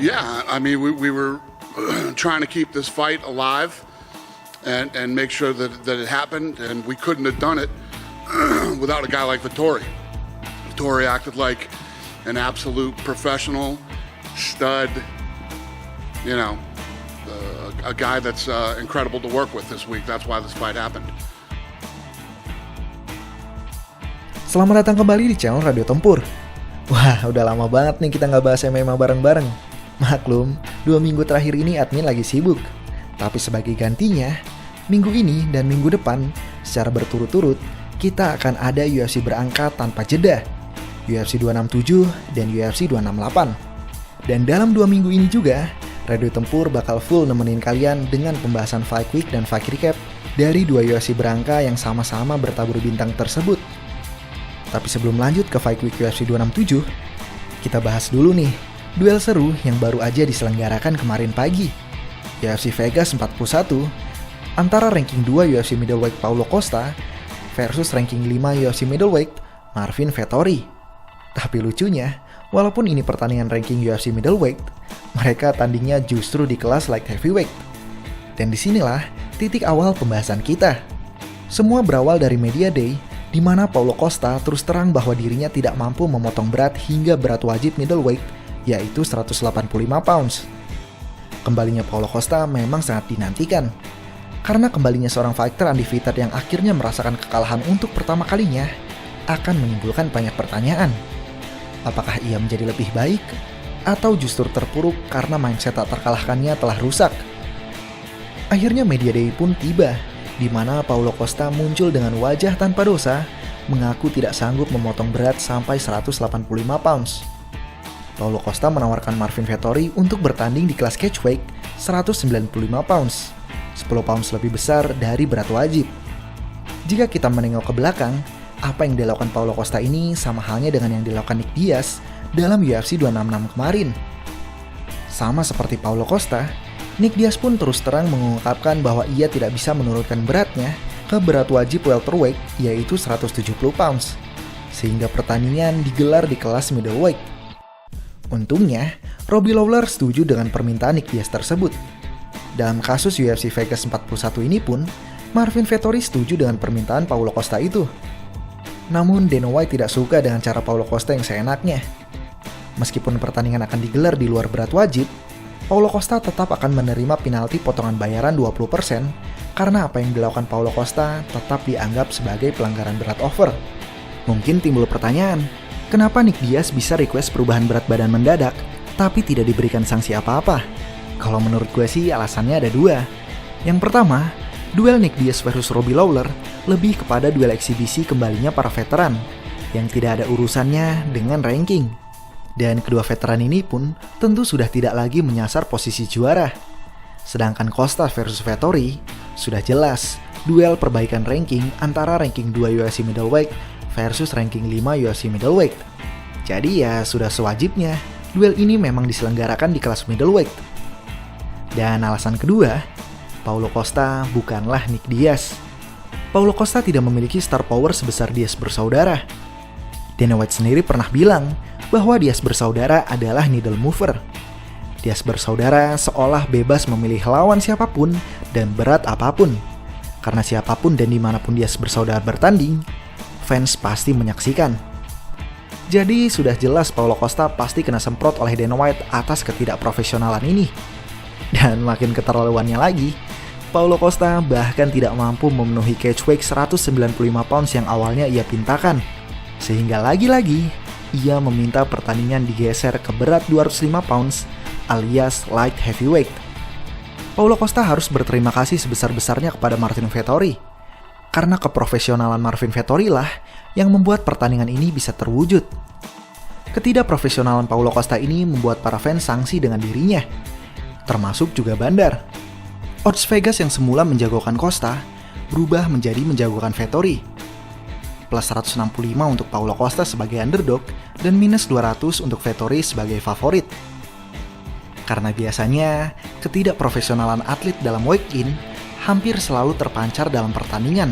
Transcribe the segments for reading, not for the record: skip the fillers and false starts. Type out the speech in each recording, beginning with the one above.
Yeah, I mean, we were trying to keep this fight alive and make sure that it happened, and we couldn't have done it without a guy like Vettori. Vettori acted like an absolute professional, stud, a guy that's incredible to work with this week. That's why this fight happened. Selamat datang kembali di channel Radio Tempur. Wah, udah lama banget nih kita nggak bahas MMA bareng-bareng. Maklum, 2 minggu terakhir ini admin lagi sibuk. Tapi sebagai gantinya, minggu ini dan minggu depan, secara berturut-turut, kita akan ada UFC berangkat tanpa jeda. UFC 267 dan UFC 268. Dan dalam 2 minggu ini juga, Radio Tempur bakal full nemenin kalian dengan pembahasan Fight Week dan Fight Recap dari 2 UFC berangka yang sama-sama bertabur bintang tersebut. Tapi sebelum lanjut ke Fight Week UFC 267, kita bahas dulu nih duel seru yang baru aja diselenggarakan kemarin pagi. UFC Vegas 41 antara ranking 2 UFC middleweight Paulo Costa versus ranking 5 UFC middleweight Marvin Vettori. Tapi lucunya, walaupun ini pertandingan ranking UFC middleweight, mereka tandingnya justru di kelas light heavyweight. Dan disinilah titik awal pembahasan kita. Semua berawal dari Media Day, di mana Paulo Costa terus terang bahwa dirinya tidak mampu memotong berat hingga berat wajib middleweight, yaitu 185 pounds. Kembalinya Paulo Costa memang sangat dinantikan, karena kembalinya seorang fighter undefeated yang akhirnya merasakan kekalahan untuk pertama kalinya akan menimbulkan banyak pertanyaan. Apakah ia menjadi lebih baik, atau justru terpuruk karena mindset tak terkalahkannya telah rusak? Akhirnya Media Day pun tiba, di mana Paulo Costa muncul dengan wajah tanpa dosa, mengaku tidak sanggup memotong berat sampai 185 pounds. Paulo Costa menawarkan Marvin Vettori untuk bertanding di kelas catchweight 195 pounds, 10 pounds lebih besar dari berat wajib. Jika kita menengok ke belakang, apa yang dilakukan Paulo Costa ini sama halnya dengan yang dilakukan Nick Diaz dalam UFC 266 kemarin. Sama seperti Paulo Costa, Nick Diaz pun terus terang mengungkapkan bahwa ia tidak bisa menurunkan beratnya ke berat wajib welterweight yaitu 170 pounds, sehingga pertandingan digelar di kelas middleweight. Untungnya, Robbie Lawler setuju dengan permintaan Nick Diaz tersebut. Dalam kasus UFC Vegas 41 ini pun, Marvin Vettori setuju dengan permintaan Paulo Costa itu. Namun Dana White tidak suka dengan cara Paulo Costa yang seenaknya. Meskipun pertandingan akan digelar di luar berat wajib, Paulo Costa tetap akan menerima penalti potongan bayaran 20% karena apa yang dilakukan Paulo Costa tetap dianggap sebagai pelanggaran berat over. Mungkin timbul pertanyaan, kenapa Nick Diaz bisa request perubahan berat badan mendadak, tapi tidak diberikan sanksi apa-apa? Kalau menurut gue sih alasannya ada 2. Yang pertama, duel Nick Diaz versus Robbie Lawler lebih kepada duel eksibisi kembalinya para veteran, yang tidak ada urusannya dengan ranking. Dan kedua veteran ini pun tentu sudah tidak lagi menyasar posisi juara. Sedangkan Costa versus Vettori sudah jelas duel perbaikan ranking antara ranking 2 UFC middleweight versus ranking 5 UFC middleweight. Jadi ya sudah sewajibnya duel ini memang diselenggarakan di kelas middleweight. Dan alasan kedua, Paulo Costa bukanlah Nick Diaz. Paulo Costa tidak memiliki star power sebesar Diaz bersaudara. Dana White sendiri pernah bilang bahwa Diaz bersaudara adalah needle mover. Diaz bersaudara seolah bebas memilih lawan siapapun dan berat apapun. Karena siapapun dan dimanapun Diaz bersaudara bertanding, fans pasti menyaksikan. Jadi sudah jelas Paulo Costa pasti kena semprot oleh Dana White atas ketidakprofesionalan ini. Dan makin keterlaluannya lagi, Paulo Costa bahkan tidak mampu memenuhi catch weight 195 pounds yang awalnya ia pintakan. Sehingga lagi-lagi, ia meminta pertandingan digeser ke berat 205 pounds alias light heavyweight. Paulo Costa harus berterima kasih sebesar-besarnya kepada Marvin Vettori. Karena keprofesionalan Marvin Vettori lah yang membuat pertandingan ini bisa terwujud. Ketidakprofesionalan Paulo Costa ini membuat para fans sangsi dengan dirinya, termasuk juga Bandar. Odds Vegas yang semula menjagokan Costa berubah menjadi menjagokan Vettori. Plus 165 untuk Paulo Costa sebagai underdog dan minus 200 untuk Vettori sebagai favorit. Karena biasanya ketidakprofesionalan atlet dalam weigh-in hampir selalu terpancar dalam pertandingan.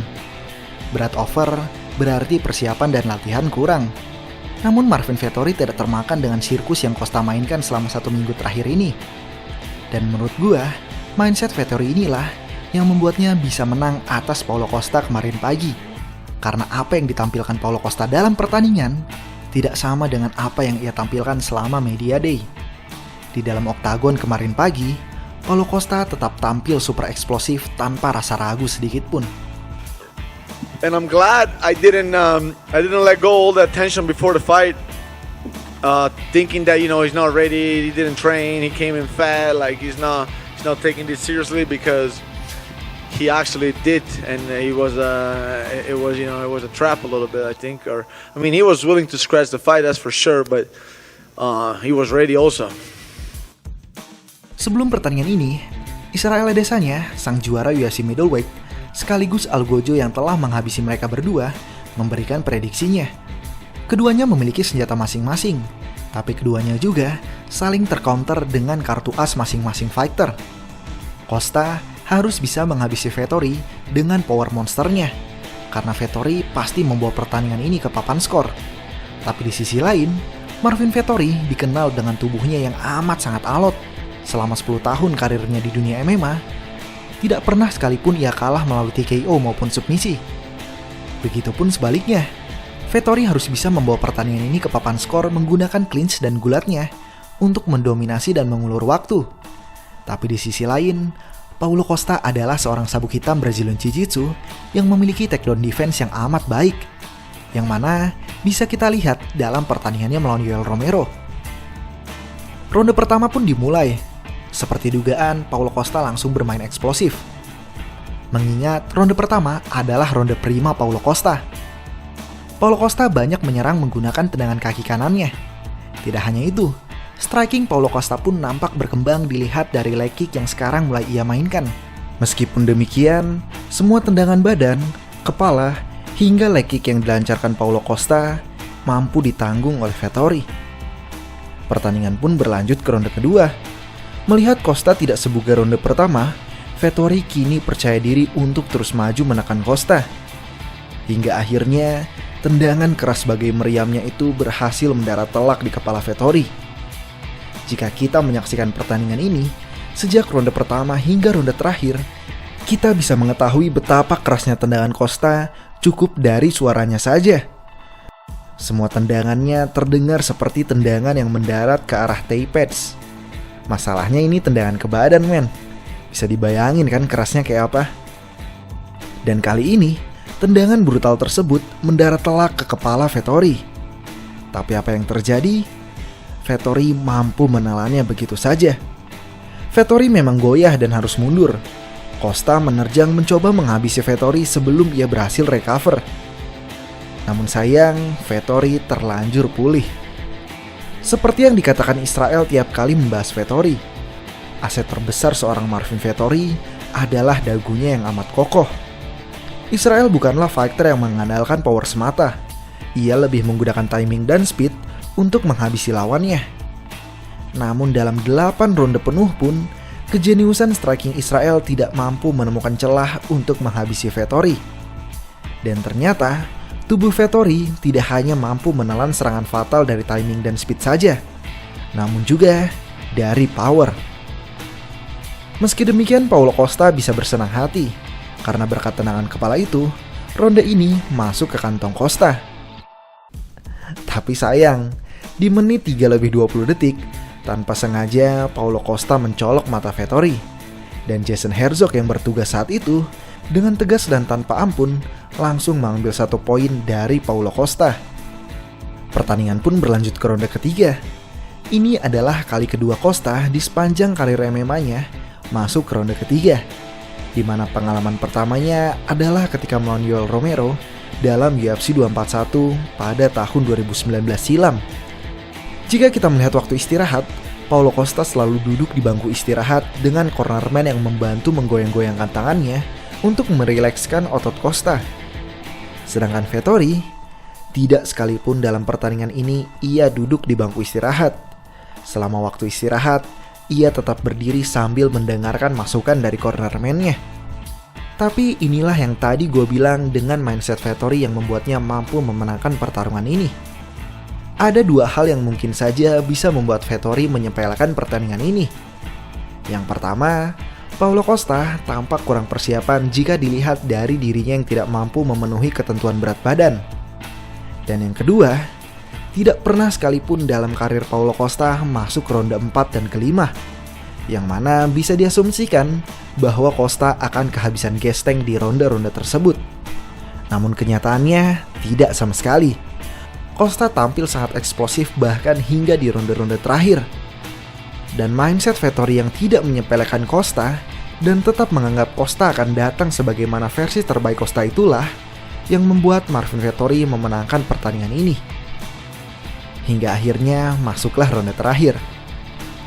Berat over berarti persiapan dan latihan kurang. Namun Marvin Vettori tidak termakan dengan sirkus yang Costa mainkan selama 1 minggu terakhir ini. Dan menurut gua, mindset Vettori inilah yang membuatnya bisa menang atas Paulo Costa kemarin pagi. Karena apa yang ditampilkan Paulo Costa dalam pertandingan tidak sama dengan apa yang ia tampilkan selama media day. Di dalam oktagon kemarin pagi, Paulo Costa tetap tampil super eksplosif tanpa rasa ragu sedikit pun. And I'm glad I didn't let go all that tension before the fight. Thinking that he's not ready, he didn't train, he came in fat, like he's not taking this seriously, because he actually did, and it was a trap a little bit, I think. He was willing to scratch the fight, that's for sure, but he was ready also. Sebelum pertandingan ini, Israel Adesanya, sang juara UFC middleweight, sekaligus Algojo yang telah menghabisi mereka berdua, memberikan prediksinya. Keduanya memiliki senjata masing-masing, tapi keduanya juga saling tercounter dengan kartu as masing-masing fighter. Costa harus bisa menghabisi Vettori dengan power monsternya, karena Vettori pasti membawa pertandingan ini ke papan skor. Tapi di sisi lain, Marvin Vettori dikenal dengan tubuhnya yang amat sangat alot. Selama 10 tahun karirnya di dunia MMA, tidak pernah sekalipun ia kalah melalui TKO maupun submisi. Begitupun sebaliknya, Vettori harus bisa membawa pertandingan ini ke papan skor menggunakan clinch dan gulatnya untuk mendominasi dan mengulur waktu. Tapi di sisi lain, Paulo Costa adalah seorang sabuk hitam Brazilian Jiu-Jitsu yang memiliki takedown defense yang amat baik, yang mana bisa kita lihat dalam pertandingannya melawan Yoel Romero. Ronde pertama pun dimulai. Seperti dugaan, Paulo Costa langsung bermain eksplosif. Mengingat ronde pertama adalah ronde prima Paulo Costa. Paulo Costa banyak menyerang menggunakan tendangan kaki kanannya. Tidak hanya itu, striking Paulo Costa pun nampak berkembang dilihat dari leg kick yang sekarang mulai ia mainkan. Meskipun demikian, semua tendangan badan, kepala, hingga leg kick yang dilancarkan Paulo Costa mampu ditanggung oleh Vettori. Pertandingan pun berlanjut ke ronde kedua. Melihat Costa tidak sebugar ronde pertama, Vettori kini percaya diri untuk terus maju menekan Costa. Hingga akhirnya, tendangan keras bagai meriamnya itu berhasil mendarat telak di kepala Vettori. Jika kita menyaksikan pertandingan ini, sejak ronde pertama hingga ronde terakhir, kita bisa mengetahui betapa kerasnya tendangan Costa cukup dari suaranya saja. Semua tendangannya terdengar seperti tendangan yang mendarat ke arah thigh pads. Masalahnya ini tendangan ke badan, men. Bisa dibayangin kan kerasnya kayak apa? Dan kali ini, tendangan brutal tersebut mendarat telak ke kepala Vettori. Tapi apa yang terjadi? Vettori mampu menelannya begitu saja. Vettori memang goyah dan harus mundur. Costa menerjang mencoba menghabisi Vettori sebelum ia berhasil recover. Namun sayang, Vettori terlanjur pulih. Seperti yang dikatakan Israel tiap kali membahas Vettori, aset terbesar seorang Marvin Vettori adalah dagunya yang amat kokoh. Israel bukanlah fighter yang mengandalkan power semata. Ia lebih menggunakan timing dan speed untuk menghabisi lawannya. Namun dalam 8 ronde penuh pun, kejeniusan striking Israel tidak mampu menemukan celah untuk menghabisi Vettori. Dan ternyata, tubuh Vettori tidak hanya mampu menelan serangan fatal dari timing dan speed saja, namun juga dari power. Meski demikian, Paulo Costa bisa bersenang hati, karena berkat tendangan kepala itu, ronde ini masuk ke kantong Costa. Tapi sayang, di menit 3 lebih 20 detik, tanpa sengaja Paulo Costa mencolok mata Vettori. Dan Jason Herzog yang bertugas saat itu dengan tegas dan tanpa ampun langsung mengambil 1 poin dari Paulo Costa. Pertandingan pun berlanjut ke ronde ketiga. Ini adalah kali kedua Costa di sepanjang karir MMA-nya masuk ke ronde ketiga, di mana pengalaman pertamanya adalah ketika melawan Yoel Romero dalam UFC 241 pada tahun 2019 silam. Jika kita melihat waktu istirahat, Paulo Costa selalu duduk di bangku istirahat dengan cornerman yang membantu menggoyang-goyangkan tangannya untuk merilekskan otot Costa. Sedangkan Vettori, tidak sekalipun dalam pertandingan ini ia duduk di bangku istirahat. Selama waktu istirahat, ia tetap berdiri sambil mendengarkan masukan dari cornerman-nya. Tapi inilah yang tadi gue bilang dengan mindset Vettori yang membuatnya mampu memenangkan pertarungan ini. Ada 2 hal yang mungkin saja bisa membuat Vettori menyepelekan pertandingan ini. Yang pertama, Paulo Costa tampak kurang persiapan jika dilihat dari dirinya yang tidak mampu memenuhi ketentuan berat badan. Dan yang kedua, tidak pernah sekalipun dalam karir Paulo Costa masuk ronde 4 dan ke-5, yang mana bisa diasumsikan bahwa Costa akan kehabisan gas tank di ronde-ronde tersebut. Namun kenyataannya tidak sama sekali. Costa tampil sangat eksplosif bahkan hingga di ronde-ronde terakhir. Dan mindset Vettori yang tidak menyepelekan Costa dan tetap menganggap Costa akan datang sebagaimana versi terbaik Costa itulah yang membuat Marvin Vettori memenangkan pertandingan ini. Hingga akhirnya masuklah ronde terakhir.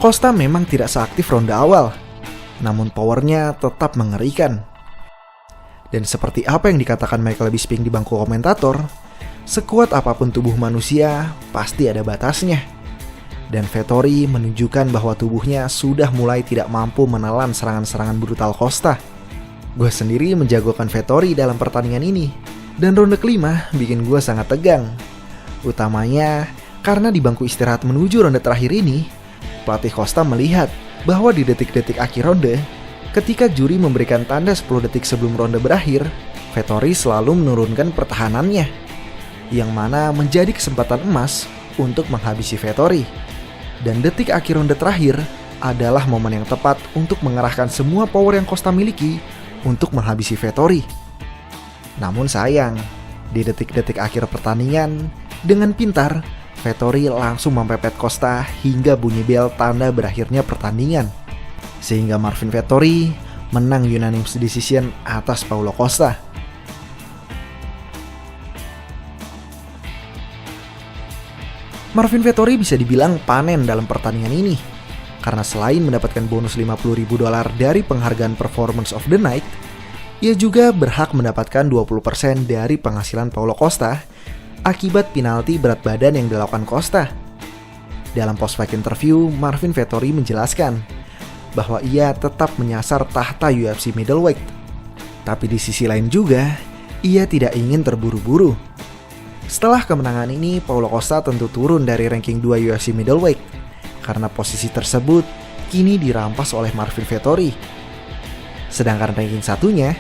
Costa memang tidak seaktif ronde awal, namun powernya tetap mengerikan. Dan seperti apa yang dikatakan Michael Bisping di bangku komentator, sekuat apapun tubuh manusia, pasti ada batasnya. Dan Vettori menunjukkan bahwa tubuhnya sudah mulai tidak mampu menelan serangan-serangan brutal Costa. Gue sendiri menjagokan Vettori dalam pertandingan ini, dan ronde kelima bikin gue sangat tegang. Utamanya karena di bangku istirahat menuju ronde terakhir ini, pelatih Costa melihat bahwa di detik-detik akhir ronde, ketika juri memberikan tanda 10 detik sebelum ronde berakhir, Vettori selalu menurunkan pertahanannya, yang mana menjadi kesempatan emas untuk menghabisi Vettori. Dan detik akhir ronde terakhir adalah momen yang tepat untuk mengerahkan semua power yang Costa miliki untuk menghabisi Vettori. Namun sayang, di detik-detik akhir pertandingan, dengan pintar, Vettori langsung mempepet Costa hingga bunyi bel tanda berakhirnya pertandingan. Sehingga Marvin Vettori menang unanimous decision atas Paulo Costa. Marvin Vettori bisa dibilang panen dalam pertandingan ini, karena selain mendapatkan bonus $50.000 dari penghargaan Performance of the Night, ia juga berhak mendapatkan 20% dari penghasilan Paulo Costa akibat penalti berat badan yang dilakukan Costa. Dalam post-fight interview, Marvin Vettori menjelaskan bahwa ia tetap menyasar tahta UFC middleweight. Tapi di sisi lain juga, ia tidak ingin terburu-buru. Setelah kemenangan ini, Paulo Costa tentu turun dari ranking 2 UFC middleweight, karena posisi tersebut kini dirampas oleh Marvin Vettori. Sedangkan ranking satunya,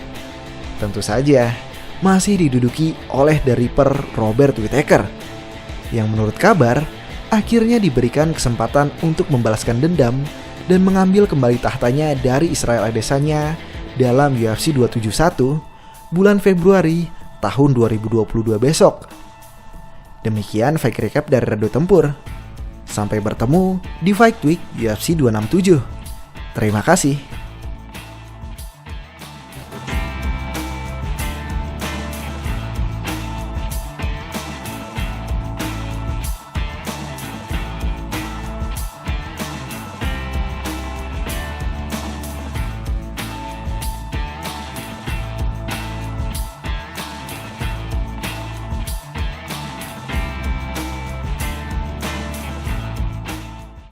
tentu saja masih diduduki oleh The Ripper Robert Whittaker, yang menurut kabar akhirnya diberikan kesempatan untuk membalaskan dendam dan mengambil kembali tahtanya dari Israel Adesanya dalam UFC 271 bulan Februari tahun 2022 besok. Demikian Fight Recap dari Radio Tempur. Sampai bertemu di Fight Week UFC 267. Terima kasih.